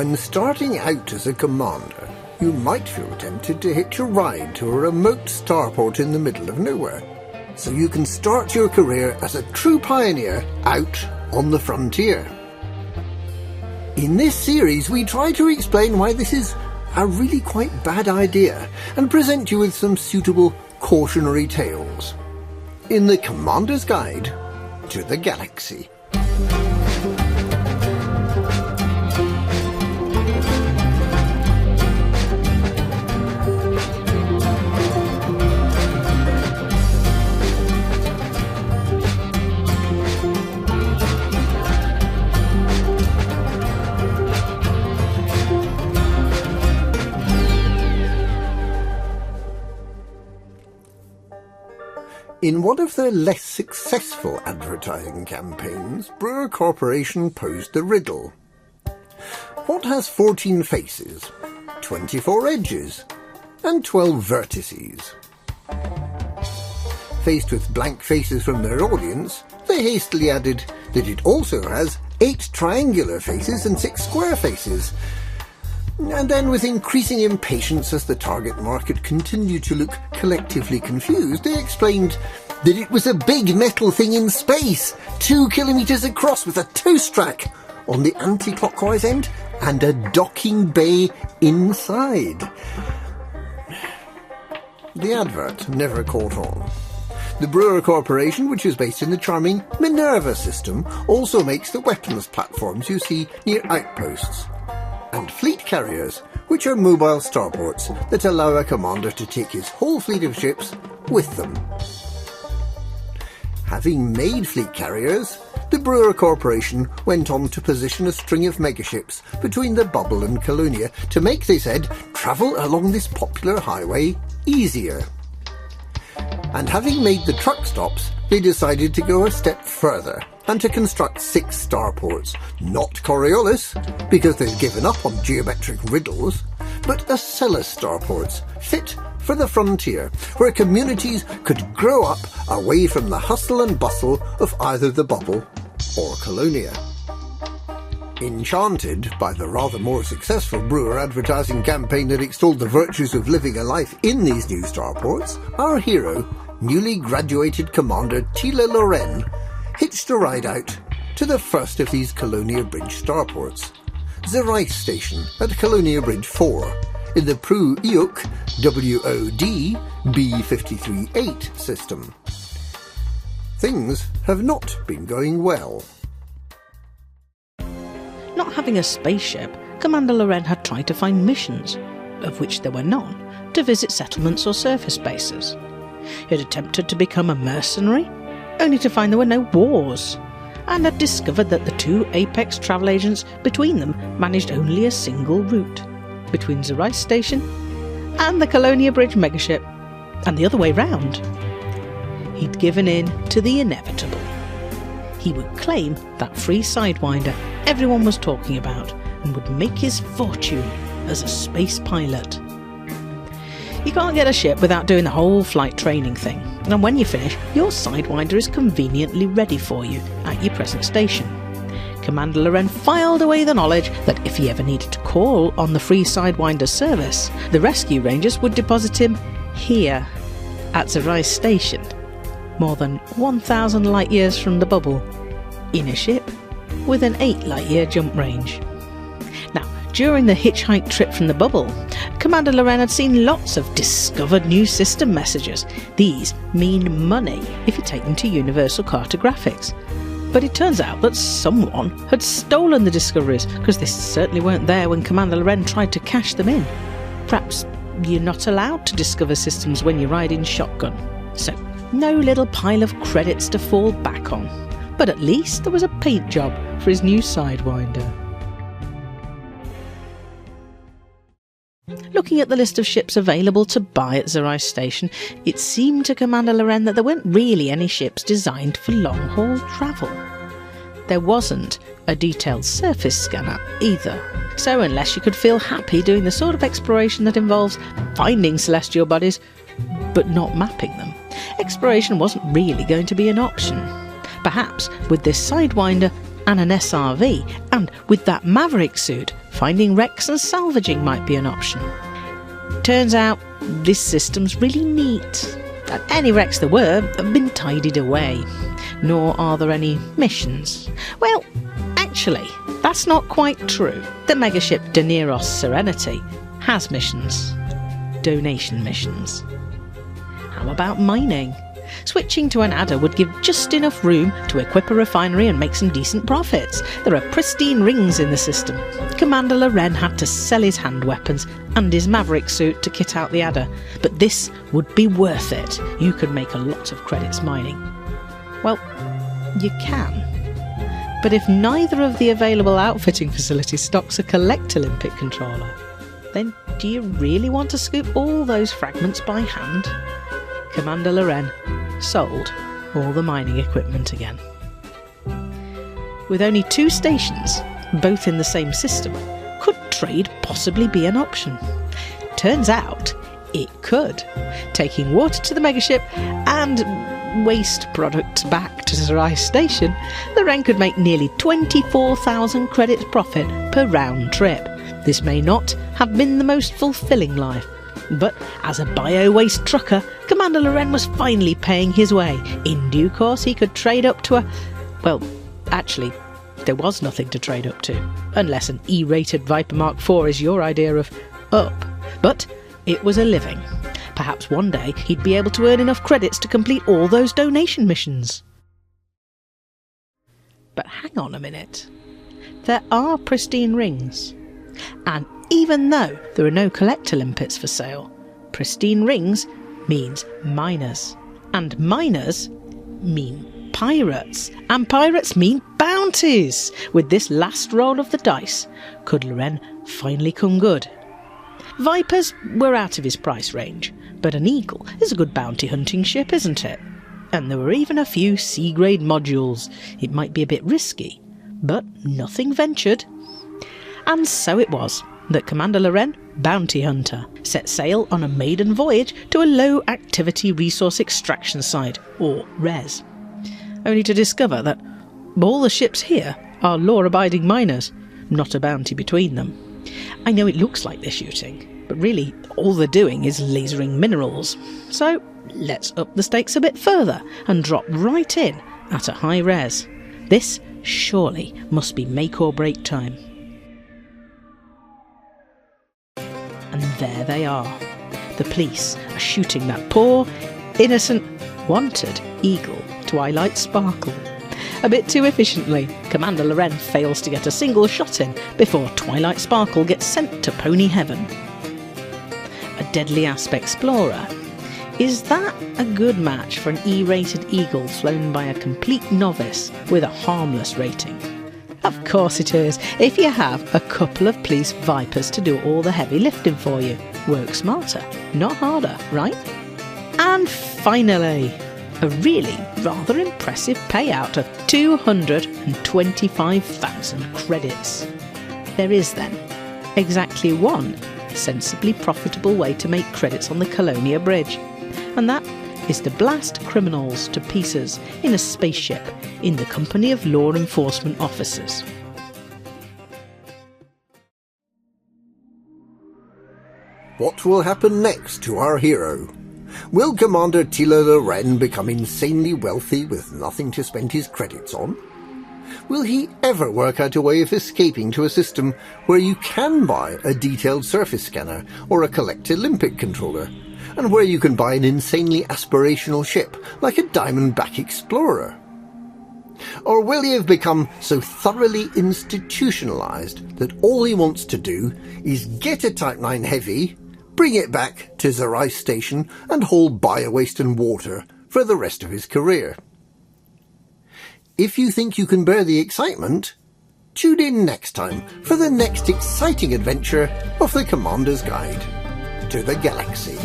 When starting out as a commander, you might feel tempted to hitch a ride to a remote starport in the middle of nowhere, so you can start your career as a true pioneer out on the frontier. In this series, we try to explain why this is a really quite bad idea and present you with some suitable cautionary tales in the Commander's Guide to the Galaxy. In one of their less successful advertising campaigns, Brewer Corporation posed the riddle. What has 14 faces, 24 edges, and 12 vertices? Faced with blank faces from their audience, they hastily added that it also has 8 triangular faces and 6 square faces. And then, with increasing impatience as the target market continued to look collectively confused, they explained that it was a big metal thing in space, 2 kilometres across, with a toast rack on the anti-clockwise end and a docking bay inside. The advert never caught on. The Brewer Corporation, which is based in the charming Minerva system, also makes the weapons platforms you see near outposts, and fleet carriers, which are mobile starports that allow a commander to take his whole fleet of ships with them. Having made fleet carriers, the Brewer Corporation went on to position a string of megaships between the Bubble and Colonia to make, they said, travel along this popular highway easier. And having made the truck stops, they decided to go a step further and to construct 6 starports, not Coriolis, because they'd given up on geometric riddles, but Acellus starports, fit for the frontier, where communities could grow up away from the hustle and bustle of either the Bubble or Colonia. Enchanted by the rather more successful Brewer advertising campaign that extolled the virtues of living a life in these new starports, our hero, newly graduated Commander Tila Loren, hitched a ride out to the first of these Colonia Bridge starports, the Rice Station at Colonia Bridge 4, in the Pru Iuk WOD B538 system. Things have not been going well. Not having a spaceship, Commander Loren had tried to find missions, of which there were none, to visit settlements or surface bases. He had attempted to become a mercenary, only to find there were no wars, and had discovered that the 2 Apex travel agents between them managed only a single route, between the Rice Station and the Colonia Bridge megaship, and the other way round. He'd given in to the inevitable. He would claim that free Sidewinder everyone was talking about, and would make his fortune as a space pilot. You can't get a ship without doing the whole flight training thing, and when you finish, your Sidewinder is conveniently ready for you at your present station. Commander Loren filed away the knowledge that if he ever needed to call on the free Sidewinder service, the rescue rangers would deposit him here, at the Rice Station, more than 1,000 light years from the Bubble, in a ship with an 8 light year jump range. Now, during the hitchhike trip from the Bubble, Commander Loren had seen lots of discovered new system messages. These mean money if you take them to Universal Cartographics. But it turns out that someone had stolen the discoveries, because they certainly weren't there when Commander Loren tried to cash them in. Perhaps you're not allowed to discover systems when you ride in shotgun, so no little pile of credits to fall back on. But at least there was a paint job for his new Sidewinder. Looking at the list of ships available to buy at the Rice Station, it seemed to Commander Loren that there weren't really any ships designed for long-haul travel. There wasn't a detailed surface scanner either, so unless you could feel happy doing the sort of exploration that involves finding celestial bodies but not mapping them, exploration wasn't really going to be an option. Perhaps with this Sidewinder and an SRV, and with that Maverick suit, finding wrecks and salvaging might be an option. Turns out this system's really neat. And any wrecks there were have been tidied away, nor are there any missions. Well, actually, that's not quite true. The megaship Daneros Serenity has missions. Donation missions. How about mining? Switching to an adder would give just enough room to equip a refinery and make some decent profits. There are pristine rings in the system. Commander Loren had to sell his hand weapons and his Maverick suit to kit out the adder, but this would be worth it. You could make a lot of credits mining. Well, you can. But if neither of the available outfitting facilities stocks a collect Olympic controller, then do you really want to scoop all those fragments by hand? Commander Loren sold all the mining equipment again. With only 2 stations, both in the same system, could trade possibly be an option? Turns out it could. Taking water to the megaship and waste products back to Zerai Station, Loren could make nearly 24,000 credits profit per round trip. This may not have been the most fulfilling life, but as a bio-waste trucker, Commander Loren was finally paying his way. In due course, he could trade up to a... Well, actually, there was nothing to trade up to, unless an E-rated Viper Mark IV is your idea of up. But it was a living. Perhaps one day he'd be able to earn enough credits to complete all those donation missions. But hang on a minute. There are pristine rings. And even though there are no collector limpets for sale, pristine rings means miners. And miners mean pirates. And pirates mean bounties. With this last roll of the dice, could Loren finally come good? Vipers were out of his price range, but an Eagle is a good bounty hunting ship, isn't it? And there were even a few C-grade modules. It might be a bit risky, but nothing ventured. And so it was that Commander Loren, bounty hunter, set sail on a maiden voyage to a low-activity resource extraction site, or RES, only to discover that all the ships here are law-abiding miners, not a bounty between them. I know it looks like they're shooting, but really all they're doing is lasering minerals. So let's up the stakes a bit further and drop right in at a high res. This surely must be make or break time. And there they are. The police are shooting that poor, innocent, wanted Eagle, Twilight Sparkle. A bit too efficiently, Commander Loren fails to get a single shot in before Twilight Sparkle gets sent to Pony Heaven. A Deadly Asp Explorer. Is that a good match for an E-rated Eagle flown by a complete novice with a harmless rating? Of course it is, if you have a couple of police Vipers to do all the heavy lifting for you. Work smarter, not harder, right? And finally, a really rather impressive payout of 225,000 credits. There is then exactly one sensibly profitable way to make credits on the Colonia Bridge, and that is to blast criminals to pieces in a spaceship in the company of law enforcement officers. What will happen next to our hero? Will Commander Tilo Loren become insanely wealthy with nothing to spend his credits on? Will he ever work out a way of escaping to a system where you can buy a detailed surface scanner or a collector Olympic controller, and where you can buy an insanely aspirational ship like a Diamondback Explorer? Or will he have become so thoroughly institutionalized that all he wants to do is get a Type 9 Heavy, bring it back to Zerai Station and haul bio-waste and water for the rest of his career? If you think you can bear the excitement, tune in next time for the next exciting adventure of the Commander's Guide to the Galaxy.